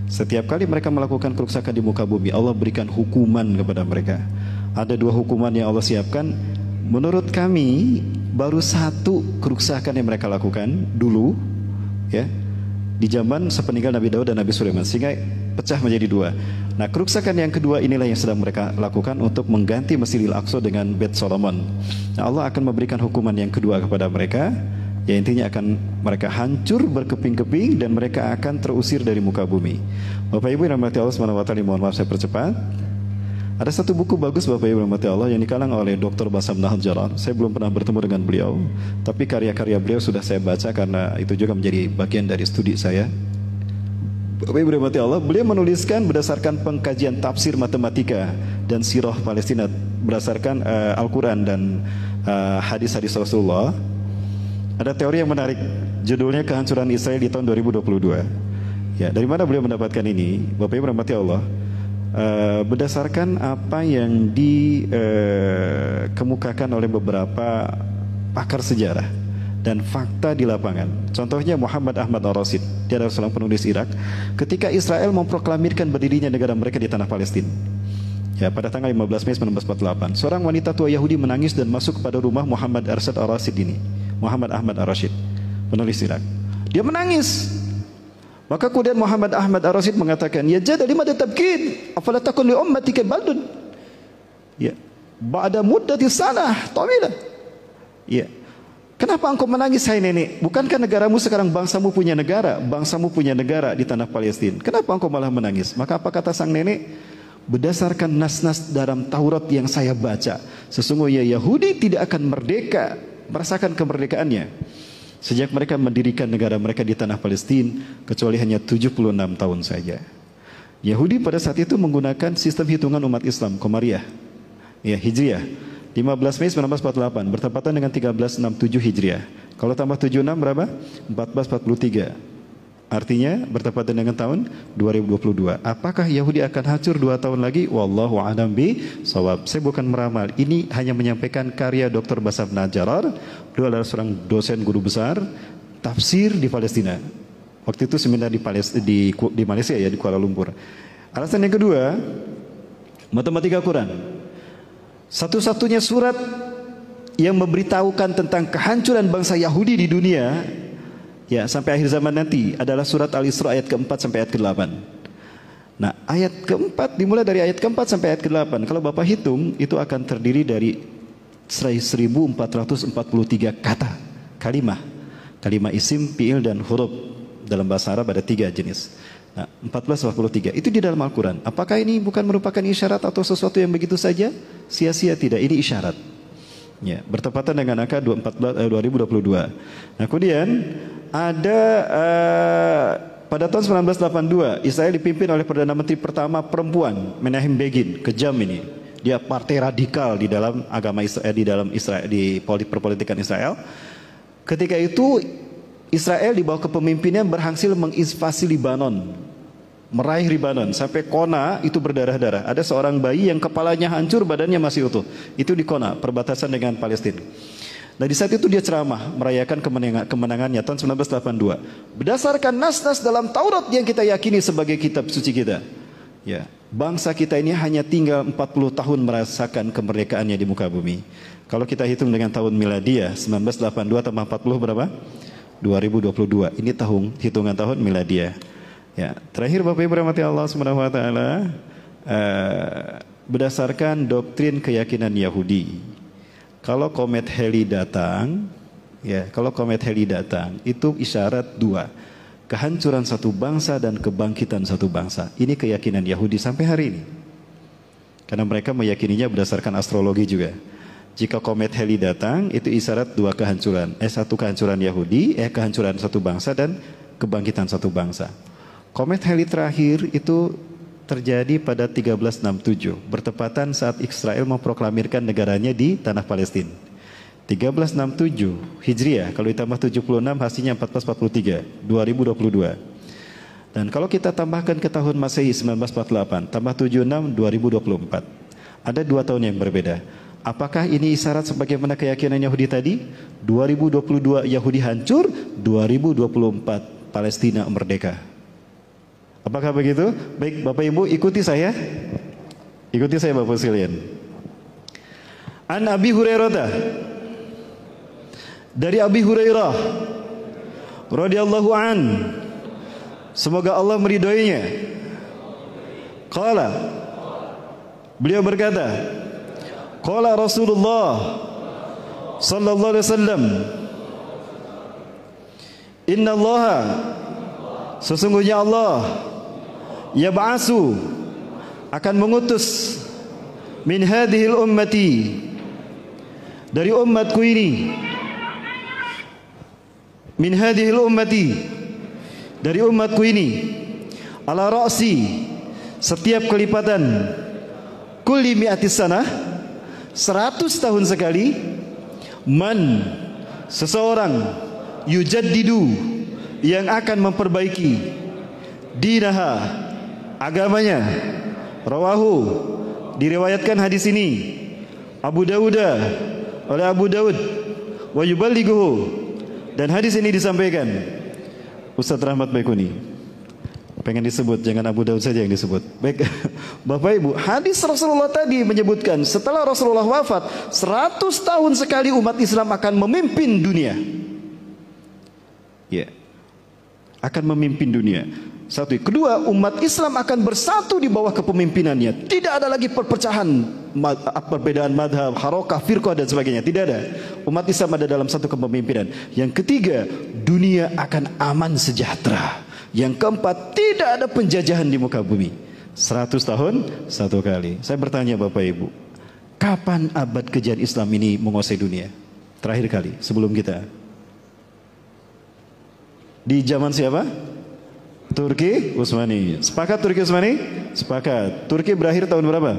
Setiap kali mereka melakukan kerusakan di muka bumi, Allah berikan hukuman kepada mereka. Ada 2 hukuman yang Allah siapkan. Menurut kami baru 1 kerusakan yang mereka lakukan dulu, ya, di zaman sepeninggal Nabi Daud dan Nabi Sulaiman, sehingga pecah menjadi 2. Nah, kerusakan yang kedua inilah yang sedang mereka lakukan untuk mengganti Masjidil Aqsa dengan Bait Solomon. Nah, Allah akan memberikan hukuman yang kedua kepada mereka. Ya, intinya akan mereka hancur berkeping-keping dan mereka akan terusir dari muka bumi. Bapak Ibu yang dirahmati Allah Subhanahu wa taala, mohon maaf saya percepat. Ada satu buku bagus Bapak Ibu yang dirahmati Allah yang dikarang oleh Dr. Bassam Nahjar. Saya belum pernah bertemu dengan beliau, tapi karya-karya beliau sudah saya baca karena itu juga menjadi bagian dari studi saya. Bapak Ibu dirahmati Allah, beliau menuliskan berdasarkan pengkajian tafsir matematika dan sirah Palestina berdasarkan Al-Quran dan hadis-hadis Rasulullah. Ada teori yang menarik, judulnya Kehancuran Israel di tahun 2022. Ya, dari mana beliau mendapatkan ini? Bapak Ibu dirahmati Allah, berdasarkan apa yang dikemukakan oleh beberapa pakar sejarah dan fakta di lapangan. Contohnya Muhammad Ahmad Ar-Rasyid, dia adalah seorang penulis Irak. Ketika Israel memproklamirkan berdirinya negara mereka di tanah Palestina, ya, pada tanggal 15 Mei 1948, seorang wanita tua Yahudi menangis dan masuk kepada rumah Muhammad Arsyad Ar-Rasyid ini. Muhammad Ahmad Ar-Rasyid, penulis Irak. Dia menangis. Maka kemudian Muhammad Ahmad Ar-Rasyid mengatakan, "Ya jada lima tabkin, afala takun li ummatika baldun." Ya, ba'da muddati sanah tawila. Ya. Kenapa engkau menangis, hai nenek? Bukankah negaramu sekarang bangsamu punya negara di tanah Palestina? Kenapa engkau malah menangis? Maka apa kata sang nenek? Berdasarkan nas-nas dalam Taurat yang saya baca, sesungguhnya Yahudi tidak akan merdeka, merasakan kemerdekaannya sejak mereka mendirikan negara mereka di tanah Palestina, kecuali hanya 76 tahun saja. Yahudi pada saat itu menggunakan sistem hitungan umat Islam Qamariyah, ya, Hijriah. 15 Mei 1948 bertepatan dengan 1367 Hijriah. Kalau tambah 76 berapa? 1443. Artinya bertepatan dengan tahun 2022. Apakah Yahudi akan hancur 2 tahun lagi? Wallahu a'lam bishawab. Saya bukan meramal. Ini hanya menyampaikan karya Dr. Bassam Nahjar. Beliau adalah seorang dosen guru besar tafsir di Palestina. Waktu itu seminar di Malaysia, ya, di Kuala Lumpur. Alasan yang kedua, matematika Quran. Satu-satunya surat yang memberitahukan tentang kehancuran bangsa Yahudi di dunia, ya, sampai akhir zaman nanti adalah surat Al-Isra ayat ke-4 sampai ayat ke-8. Nah, ayat ke-4 dimulai dari ayat ke-4 sampai ayat ke-8. Kalau Bapak hitung, itu akan terdiri dari 1443 kata, kalimah isim, fi'il dan huruf. Dalam bahasa Arab ada 3 jenis. Nah, 1443 itu di dalam Al-Quran. Apakah ini bukan merupakan isyarat atau sesuatu yang begitu saja sia-sia? Tidak, ini isyarat. Ya, bertepatan dengan angka 2022. Nah, kemudian ada pada tahun 1982 Israel dipimpin oleh Perdana Menteri pertama perempuan, Menachem Begin. Kejam ini. Dia partai radikal di dalam agama Israel, di dalam Israel, di perpolitikan Israel. Ketika itu Israel di bawah kepemimpinannya berhasil menginvasi Libanon, meraih Libanon sampai Kona itu berdarah-darah. Ada seorang bayi yang kepalanya hancur, badannya masih utuh. Itu di Kona, perbatasan dengan Palestina. Nah, di saat itu dia ceramah merayakan kemenangannya tahun 1982. Berdasarkan nas-nas dalam Taurat yang kita yakini sebagai kitab suci kita. Ya, bangsa kita ini hanya tinggal 40 tahun merasakan kemerdekaannya di muka bumi. Kalau kita hitung dengan tahun miladiah 1982 tambah 40 berapa? 2022. Ini hitungan tahun miladiah. Ya, terakhir Bapak Ibu rahmati Allah Subhanahu wa taala, berdasarkan doktrin keyakinan Yahudi, kalau komet Halley datang, ya, kalau komet Halley datang itu isyarat dua, kehancuran satu bangsa dan kebangkitan satu bangsa. Ini keyakinan Yahudi sampai hari ini. Karena mereka meyakininya berdasarkan astrologi juga. Jika komet Halley datang, itu isyarat dua kehancuran. Satu kehancuran Yahudi, kehancuran satu bangsa dan kebangkitan satu bangsa. Komet Halley terakhir itu terjadi pada 1367, bertepatan saat Israel memproklamirkan negaranya di tanah Palestina. 1367 Hijriah, kalau ditambah 76 hasilnya 1443, 2022. Dan kalau kita tambahkan ke tahun Masehi 1948, tambah 76, 2024. Ada 2 tahun yang berbeda. Apakah ini isyarat sebagaimana keyakinan Yahudi tadi? 2022 Yahudi hancur, 2024 Palestina merdeka. Apakah begitu? Baik Bapak Ibu, ikuti saya. Ikuti saya Bapak sekalian. An Abi Hurairah, dari Abi Hurairah radhiyallahu an, semoga Allah meridhoinya. Qala, beliau berkata, qala Rasulullah sallallahu alaihi wasallam, inna Allah, sesungguhnya Allah yab'asu, akan mengutus min hadhil ummati, dari umatku ini, min hadhil ummati, dari umatku ini, ala ra'si, setiap kelipatan, kulli mi'atis sanah, 100 tahun sekali, man, seseorang, yujaddidu, yang akan memperbaiki dinaha, agamanya. Rawahu, diriwayatkan hadis ini Abu Dawud, oleh Abu Dawud, wa yuballighuhu, dan hadis ini disampaikan Ustaz Rahmat Baikuni. Pengen disebut, jangan Abu Dawud saja yang disebut. Baik Bapak Ibu, hadis Rasulullah tadi menyebutkan setelah Rasulullah wafat 100 tahun sekali umat Islam akan memimpin dunia. Ya, akan memimpin dunia. Satu. Kedua, umat Islam akan bersatu di bawah kepemimpinannya. Tidak ada lagi perpecahan, perbedaan madhab, harokah, firqah dan sebagainya. Tidak ada. Umat Islam ada dalam satu kepemimpinan. Yang ketiga, dunia akan aman sejahtera. Yang keempat, tidak ada penjajahan di muka bumi. 100 tahun satu kali. Saya bertanya Bapak Ibu, kapan abad kejayan Islam ini menguasai dunia? Terakhir kali sebelum kita. Di zaman siapa? Turki Utsmani. Sepakat Turki Utsmani? Sepakat. Turki berakhir tahun berapa?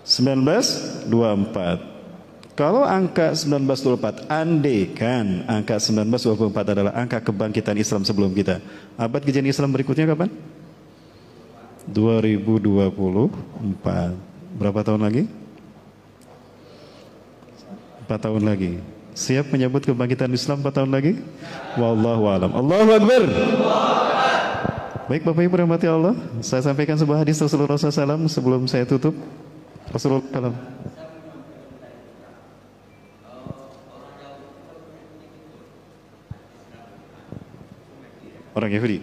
1924. Kalau angka 1924, andaikan angka 1924 adalah angka kebangkitan Islam sebelum kita, abad kejayan Islam berikutnya kapan? 2024. Berapa tahun lagi? 4 tahun lagi. Siap menyambut kebangkitan Islam 4 tahun lagi? Wallahu a'lam. Allahu Akbar. Baik Bapak Ibu rahmati Allah, saya sampaikan sebuah hadis Rasulullah SAW sebelum saya tutup. Rasulullah SAW. Orang Yahudi.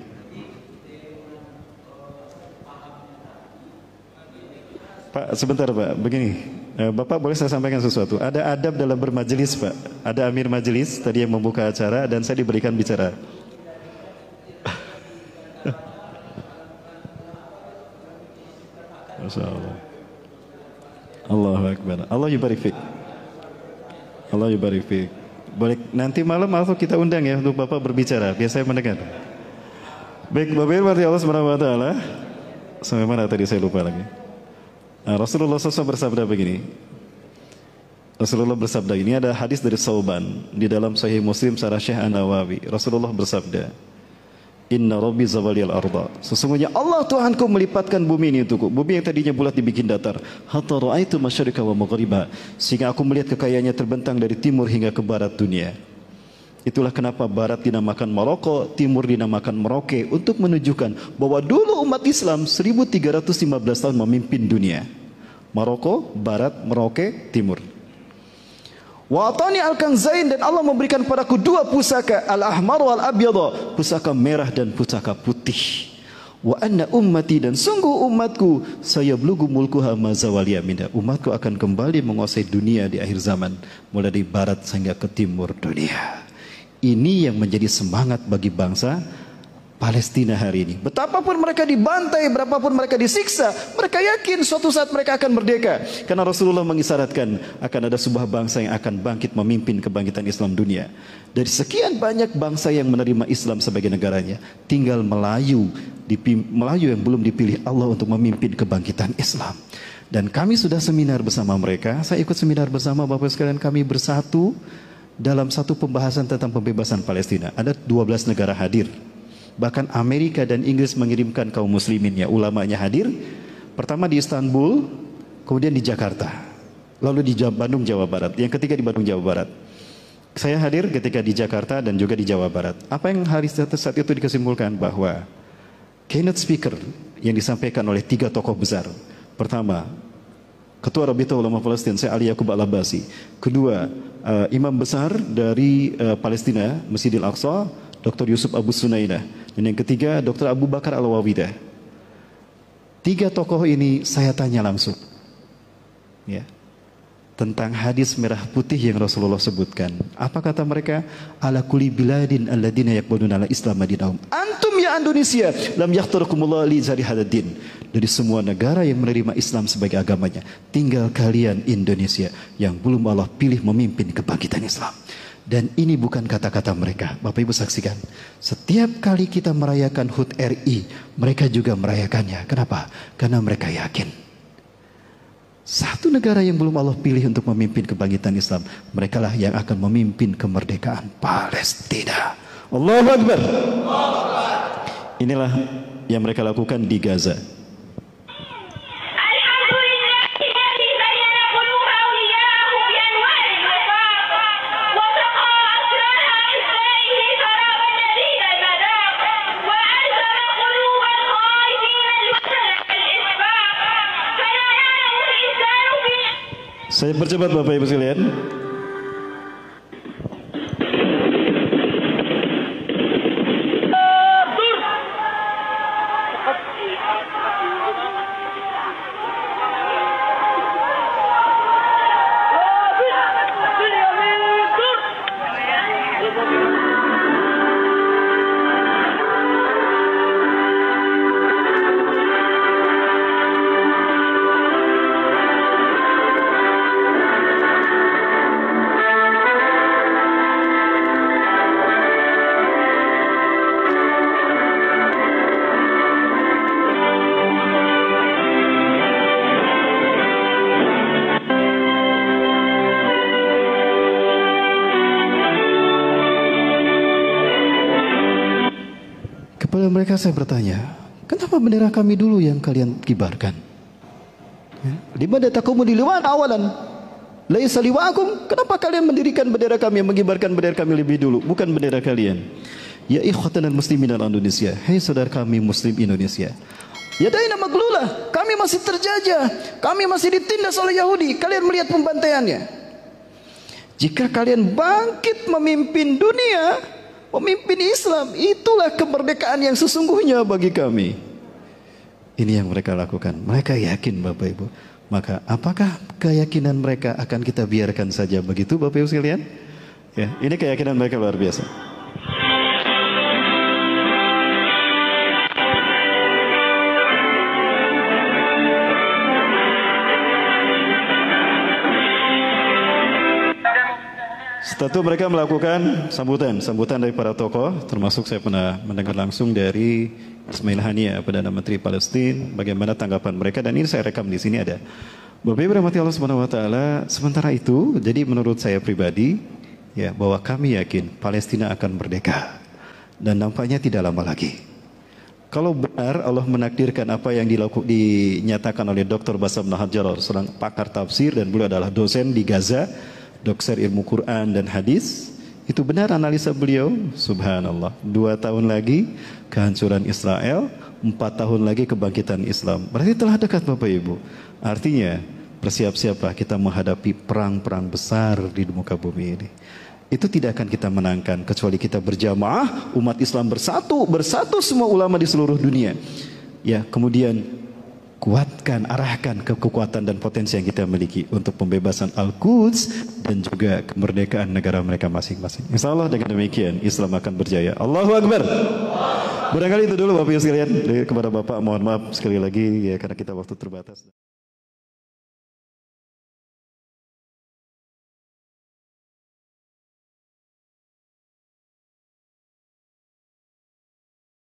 Pak, sebentar Pak, begini. Bapak boleh saya sampaikan sesuatu. Ada adab dalam bermajelis Pak. Ada amir majelis tadi yang membuka acara dan saya diberikan bicara. Masya Allah. Allahu Akbar. Allah yubarik fiik. Allah yubarik fiik. Boleh nanti malam atau kita undang ya untuk Bapak berbicara biar saya mendengar. Baik Bapak Ibu Allah Subhanahu wa taala. Sampai mana tadi saya lupa lagi. Nah, Rasulullah SAW bersabda begini. Rasulullah bersabda, ini ada hadis dari Sauban di dalam Sahih Muslim Syarah Syekh An-Nawawi. Rasulullah bersabda, Inna Rabbi zawaliyal arda, sesungguhnya Allah Tuhanku melipatkan bumi ini untukku. Bumi yang tadinya bulat dibikin datar. Hatta ra'aitu masyariqa wa maghriba, sehingga aku melihat kekayaannya terbentang dari timur hingga ke barat dunia. Itulah kenapa barat dinamakan Maroko, timur dinamakan Merauke, untuk menunjukkan bahwa dulu umat Islam 1315 tahun memimpin dunia. Maroko, barat, Merauke, timur. Wa atani al-kanzain, dan Allah memberikan padaku dua pusaka, al-ahmar wal abyad, pusaka merah dan pusaka putih. Wa anna ummati, dan sungguh umatku, sayablughu mulkuha ma zawaliya minha, umatku akan kembali menguasai dunia di akhir zaman, mulai dari barat hingga ke timur dunia. Ini yang menjadi semangat bagi bangsa Palestina hari ini. Betapapun mereka dibantai, berapapun mereka disiksa, mereka yakin suatu saat mereka akan merdeka. Karena Rasulullah mengisyaratkan akan ada sebuah bangsa yang akan bangkit memimpin kebangkitan Islam dunia. Dari sekian banyak bangsa yang menerima Islam sebagai negaranya, tinggal Melayu yang belum dipilih Allah untuk memimpin kebangkitan Islam. Dan kami sudah seminar bersama mereka. Saya ikut seminar bersama Bapak sekalian, kami bersatu dalam satu pembahasan tentang pembebasan Palestina. Ada 12 negara hadir. Bahkan Amerika dan Inggris mengirimkan kaum musliminnya, ulamanya hadir. Pertama di Istanbul, kemudian di Jakarta, lalu di Bandung, Jawa Barat. Yang ketiga di Bandung, Jawa Barat. Saya hadir ketika di Jakarta dan juga di Jawa Barat. Apa yang saat itu dikesimpulan bahwa keynote speaker yang disampaikan oleh 3 tokoh besar. Pertama, Ketua Rabita Ulama Palestina, Syekh Ali Yaqub Al-Abbasi. Kedua, Imam besar dari Palestina, Masjidil Aqsa, Dr. Yusuf Abu Sunaidah. Dan yang ketiga, Dr. Abu Bakar Al-Wawidah. 3 tokoh ini saya tanya langsung, ya, tentang hadis merah putih yang Rasulullah sebutkan. Apa kata mereka? Ala kulli biladin alladina yaqbaluna ala Islam madinahum. Antum ya Indonesia, lam yakhtarukumullah li zari hadaddin. Dari semua negara yang menerima Islam sebagai agamanya, tinggal kalian Indonesia yang belum Allah pilih memimpin kebangkitan Islam. Dan ini bukan kata-kata mereka. Bapak Ibu saksikan, setiap kali kita merayakan HUT RI, mereka juga merayakannya. Kenapa? Karena mereka yakin satu negara yang belum Allah pilih untuk memimpin kebangkitan Islam, merekalah yang akan memimpin kemerdekaan Palestina. Allahu Akbar. Inilah yang mereka lakukan di Gaza. Saya percepat Bapak Ibu sekalian. Kepada mereka saya bertanya, kenapa bendera kami dulu yang kalian kibarkan? Limadha taqumu liwan awalan laisa liwa'akum? Kenapa kalian mendirikan bendera kami, mengibarkan bendera kami lebih dulu, bukan bendera kalian? Ya ikhwatan muslimin Indonesia, hai saudara kami muslim Indonesia. Ya daina maglulah, kami masih terjajah, kami masih ditindas oleh Yahudi. Kalian melihat pembantaiannya. Jika kalian bangkit memimpin dunia, memimpin Islam, itulah kemerdekaan yang sesungguhnya bagi kami. Ini yang mereka lakukan. Mereka yakin Bapak Ibu. Maka apakah keyakinan mereka akan kita biarkan saja begitu Bapak Ibu sekalian? Ya, ini keyakinan mereka luar biasa. Setelah itu mereka melakukan sambutan dari para tokoh, termasuk saya pernah mendengar langsung dari Ismail Haniyah, Perdana Menteri Palestina, bagaimana tanggapan mereka, dan ini saya rekam di sini ada. Bapak Ibu rahmati Allah Subhanahu wa taala, sementara itu, jadi menurut saya pribadi, ya, bahwa kami yakin Palestina akan merdeka dan nampaknya tidak lama lagi. Kalau benar Allah menakdirkan apa yang dinyatakan oleh Dr. Bassam Nahjar, seorang pakar tafsir dan beliau adalah dosen di Gaza, dokter ilmu Quran dan hadis, itu benar analisa beliau, subhanallah, 2 tahun lagi kehancuran Israel, 4 tahun lagi kebangkitan Islam. Berarti telah dekat Bapak Ibu. Artinya bersiap-siaplah kita menghadapi perang-perang besar di muka bumi ini. Itu tidak akan kita menangkan kecuali kita berjamaah, umat Islam bersatu semua ulama di seluruh dunia. Ya, kemudian kuatkan, arahkan ke kekuatan dan potensi yang kita miliki untuk pembebasan Al-Quds dan juga kemerdekaan negara mereka masing-masing. Insya Allah dengan demikian Islam akan berjaya. Allahu Akbar. Barangkali itu dulu Bapak Ibu sekalian. Kepada Bapak mohon maaf sekali lagi ya karena kita waktu terbatas.